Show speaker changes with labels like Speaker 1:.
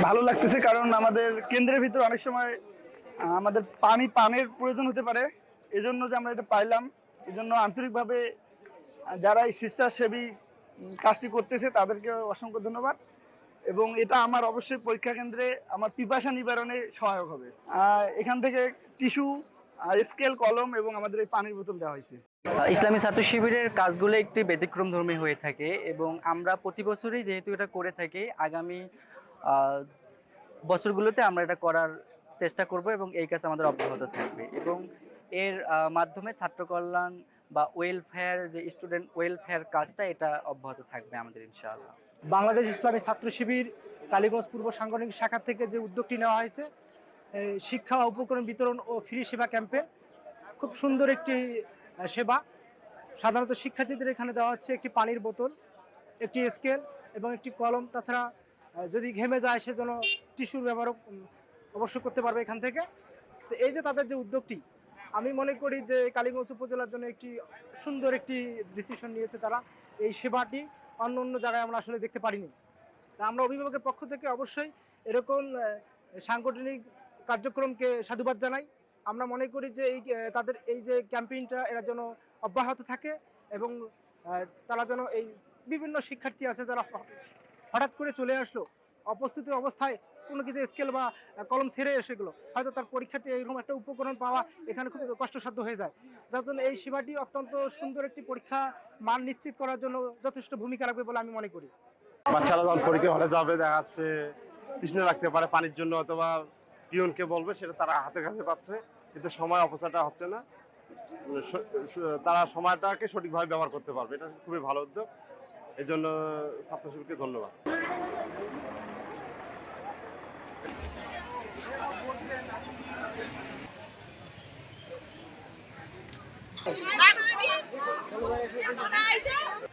Speaker 1: ভালো লাগতেছে, কারণ আমাদের কেন্দ্রের ভিতর অনেক সময় আমাদের পানির প্রয়োজন হতে পারে। এজন্য যে আমরা এটা পাইলাম, এজন্য আন্তরিকভাবে যারা এই স্বেচ্ছাসেবী কাজটি করতেছে তাদেরকে অসংখ্য ধন্যবাদ। এবং এটা আমার অবশ্যই পরীক্ষা কেন্দ্রে আমার পিপাসা নিবারণে সহায়ক হবে। এখান থেকে টিস্যু, স্কেল, কলম এবং আমাদের এই পানির বোতল দেওয়া হয়েছে।
Speaker 2: ইসলামী ছাত্র শিবিরের কাজগুলো একটি ব্যতিক্রমধর্মী হয়ে থাকে এবং আমরা প্রতি বছরই যেহেতু এটা করে থাকি, আগামী বছরগুলোতে আমরা এটা করার চেষ্টা করব এবং এই কাজ আমাদের অব্যাহত থাকবে এবং এর মাধ্যমে ছাত্র কল্যাণ বা ওয়েলফেয়ার, যে স্টুডেন্ট ওয়েলফেয়ার কাজটা, এটা অব্যাহত থাকবে আমাদের ইনশাআল্লাহ।
Speaker 3: বাংলাদেশ ইসলামী ছাত্র শিবির কালীগঞ্জ পূর্ব সাংগঠনিক শাখা থেকে যে উদ্যোগটি নেওয়া হয়েছে, শিক্ষা উপকরণ বিতরণ ও ফ্রি সেবা ক্যাম্পেইন, খুব সুন্দর একটি সেবা। সাধারণত শিক্ষার্থীদের এখানে দেওয়া হচ্ছে একটি পানির বোতল, একটি স্কেল এবং একটি কলম। তাছাড়া যদি ঘেমে যায় সেজন্য টিস্যুর ব্যবহার অবশ্যই করতে পারবে এখান থেকে। তো এই যে তাদের যে উদ্যোগটি, আমি মনে করি যে কালীগঞ্জ উপজেলার জন্য একটি সুন্দর একটি ডিসিশন নিয়েছে তারা। এই সেবাটি অন্য অন্য জায়গায় আমরা আসলে দেখতে পারিনি। তা আমরা অভিভাবকের পক্ষ থেকে অবশ্যই এরকম সাংগঠনিক কার্যক্রমকে সাধুবাদ জানাই। আমরা মনে করি যে এই তাদের এই যে ক্যাম্পেইনটা এরা যেন অব্যাহত থাকে এবং তারা যেন এই বিভিন্ন শিক্ষার্থী আছে যারা হঠাৎ করে চলে আসলো অপ্রস্তুত অবস্থায়, কোনো কিছু স্কেল বা কলম ছেড়ে সেগুলো হয়তো তার পরীক্ষার্থী এইরকম একটা উপকরণ পাওয়া এখানে খুব কষ্টসাধ্য হয়ে যায়। যার জন্য এই সেবাটি অত্যন্ত সুন্দর একটি পরীক্ষা মান নিশ্চিত করার জন্য যথেষ্ট ভূমিকা রাখবে বলে আমি মনে করি।
Speaker 4: বাচ্চারা যখন পরীক্ষা হলে যাবে, দেখা যাচ্ছে তৃষ্ণা রাখতে পারে পানির জন্য, অথবা পিয়নকে বলবে, সেটা তারা হাতে কাছে পাচ্ছে, এতে সময় অপচয়টা হচ্ছে না, তারা সময়টাকে সঠিকভাবে ব্যবহার করতে পারবে। এটা খুবই ভালো উদ্যোগ, এই জন্য ছাত্র শিবিরকে ধন্যবাদ।
Speaker 5: না, না, না,